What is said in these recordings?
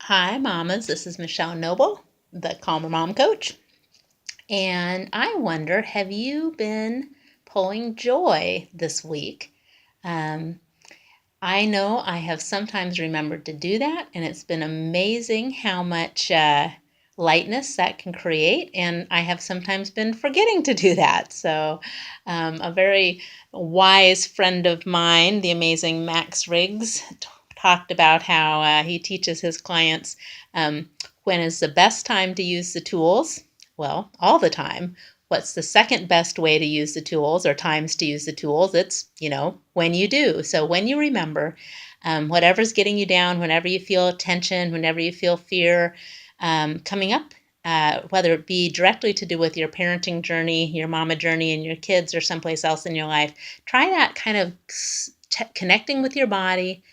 Hi, mamas. This is Michelle Noble, the Calmer Mom Coach. And I wonder, have you been pulling joy this week? Um, I know I have sometimes remembered to do that, and it's been amazing how much lightness that can create. And I have sometimes been forgetting to do that. So, a very wise friend of mine, the amazing Max Riggs, talked about how he teaches his clients when is the best time to use the tools. Well, all the time. What's the second best way to use the tools or times to use the tools? It's, when you do. So when you remember, whatever's getting you down, whenever you feel tension, whenever you feel fear coming up, whether it be directly to do with your parenting journey, your mama journey, and your kids, or someplace else in your life, try that kind of connecting with your body.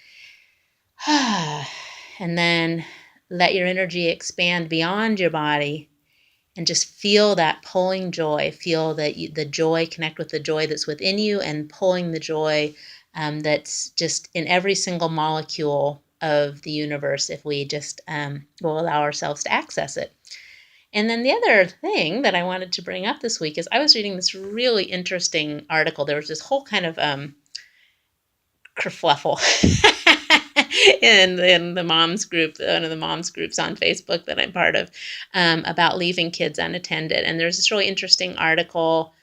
And then let your energy expand beyond your body and just feel that pulling joy. Feel that the joy, connect with the joy that's within you and pulling the joy that's just in every single molecule of the universe if we just will allow ourselves to access it. And then the other thing that I wanted to bring up this week is I was reading this really interesting article. There was this whole kind of kerfluffle in the moms group, one of the moms groups on Facebook that I'm part of, about leaving kids unattended. And there's this really interesting article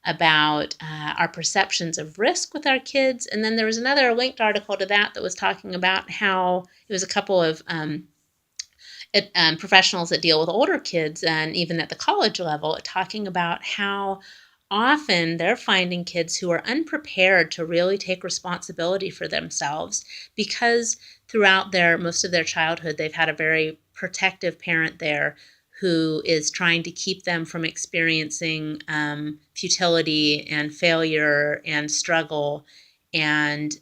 about our perceptions of risk with our kids. And then there was another linked article to that was talking about how it was a couple of professionals that deal with older kids and even at the college level, talking about how often they're finding kids who are unprepared to really take responsibility for themselves because throughout most of their childhood, they've had a very protective parent there who is trying to keep them from experiencing futility and failure and struggle and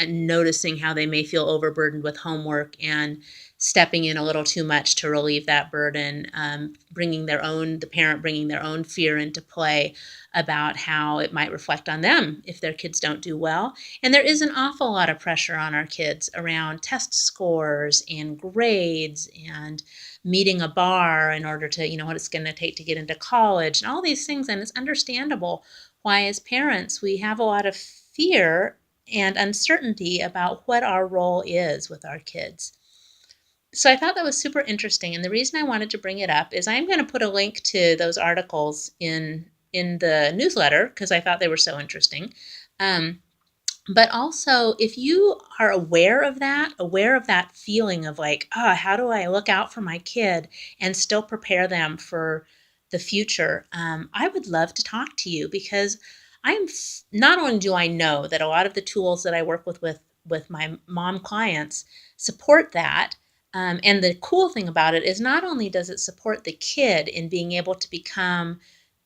noticing how they may feel overburdened with homework and stepping in a little too much to relieve that burden, the parent bringing their own fear into play about how it might reflect on them if their kids don't do well. And there is an awful lot of pressure on our kids around test scores and grades and meeting a bar in order to, what it's going to take to get into college and all these things. And it's understandable why, as parents, we have a lot of fear and uncertainty about what our role is with our kids. So I thought that was super interesting. And the reason I wanted to bring it up is I'm going to put a link to those articles in the newsletter because I thought they were so interesting. But also, if you are aware of that feeling of like, how do I look out for my kid and still prepare them for the future? I would love to talk to you because not only do I know that a lot of the tools that I work with my mom clients support that. And the cool thing about it is not only does it support the kid in being able to become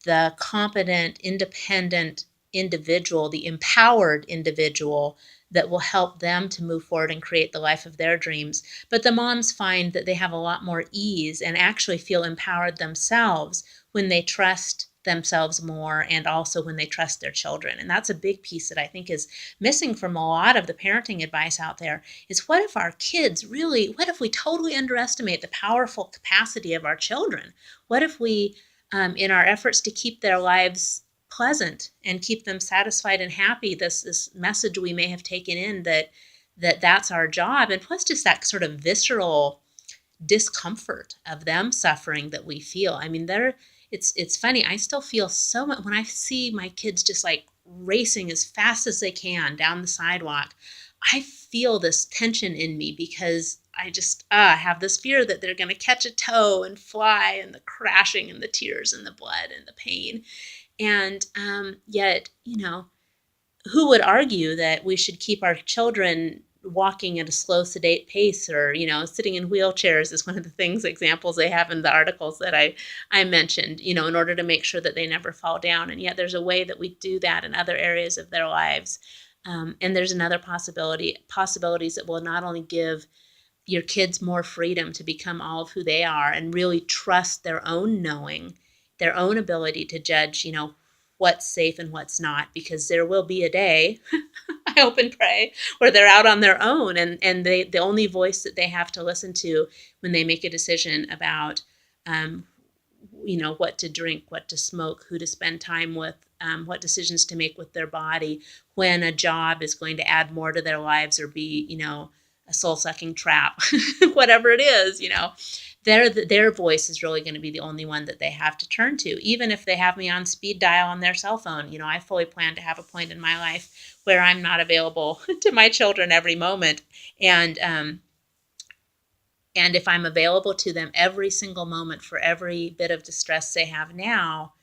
the competent, independent individual, the empowered individual that will help them to move forward and create the life of their dreams. But the moms find that they have a lot more ease and actually feel empowered themselves when they trust themselves more and also when they trust their children. And that's a big piece that I think is missing from a lot of the parenting advice out there is what if we totally underestimate the powerful capacity of our children? What if we, in our efforts to keep their lives pleasant and keep them satisfied and happy, this message we may have taken in that's our job, and plus just that sort of visceral discomfort of them suffering that we feel. I mean, it's funny. I still feel so much when I see my kids just like racing as fast as they can down the sidewalk. I feel this tension in me because I just have this fear that they're going to catch a toe and fly, and the crashing and the tears and the blood and the pain. And yet, who would argue that we should keep our children walking at a slow, sedate pace, or sitting in wheelchairs is one of the examples they have in the articles that I mentioned, in order to make sure that they never fall down. And yet there's a way that we do that in other areas of their lives. And there's another possibilities that will not only give your kids more freedom to become all of who they are and really trust their own knowing, their own ability to judge, what's safe and what's not, because there will be a day, I hope and pray, where they're out on their own, and the only voice that they have to listen to when they make a decision about um, what to drink, what to smoke, who to spend time with, what decisions to make with their body, when a job is going to add more to their lives or be, a soul-sucking trap, whatever it is, their voice is really going to be the only one that they have to turn to. Even if they have me on speed dial on their cell phone, I fully plan to have a point in my life where I'm not available to my children every moment. And if I'm available to them every single moment for every bit of distress they have now,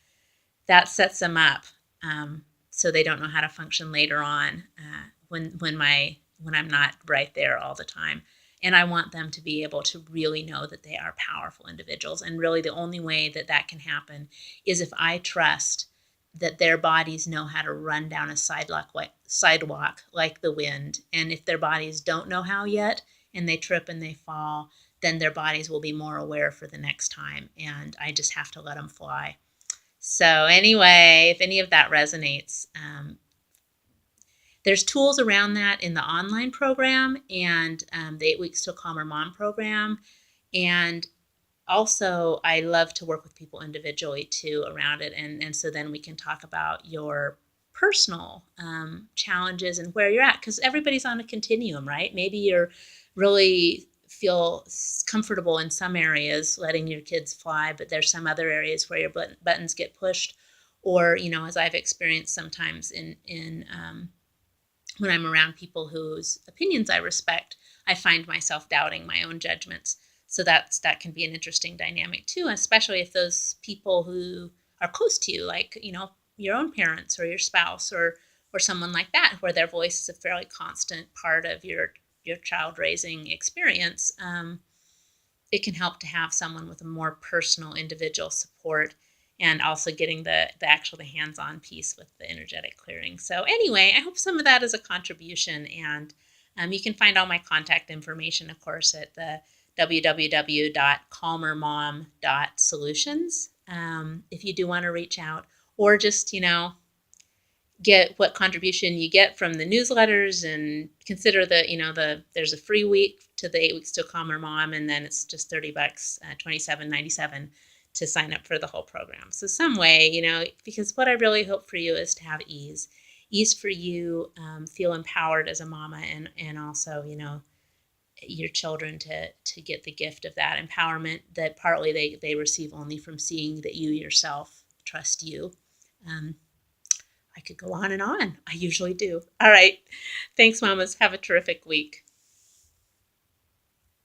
that sets them up, so they don't know how to function later on, when I'm not right there all the time. And I want them to be able to really know that they are powerful individuals. And really, the only way that that can happen is if I trust that their bodies know how to run down a sidewalk like the wind. And if their bodies don't know how yet, and they trip and they fall, then their bodies will be more aware for the next time. And I just have to let them fly. So anyway, if any of that resonates, there's tools around that in the online program and the 8 Weeks to a Calmer Mom program. And also, I love to work with people individually too around it. And so then we can talk about your personal challenges and where you're at, because everybody's on a continuum, right? Maybe you're really feel comfortable in some areas letting your kids fly, but there's some other areas where your buttons get pushed. Or, as I've experienced sometimes in when I'm around people whose opinions I respect, I find myself doubting my own judgments. So that can be an interesting dynamic too, especially if those people who are close to you, like, your own parents or your spouse or someone like that, where their voice is a fairly constant part of your child raising experience, it can help to have someone with a more personal individual support, and also getting the hands-on piece with the energetic clearing. So anyway, I hope some of that is a contribution, and you can find all my contact information, of course, at the www.calmermom.solutions, if you do want to reach out, or just, get what contribution you get from the newsletters, and consider there's a free week to the 8 Weeks to a Calmer Mom, and then it's just $30, $27.97 to sign up for the whole program. So some way, because what I really hope for you is to have ease for you, feel empowered as a mama, and also, your children to get the gift of that empowerment that partly they receive only from seeing that you yourself trust you. I could go on and on. I usually do. All right. Thanks, mamas. Have a terrific week.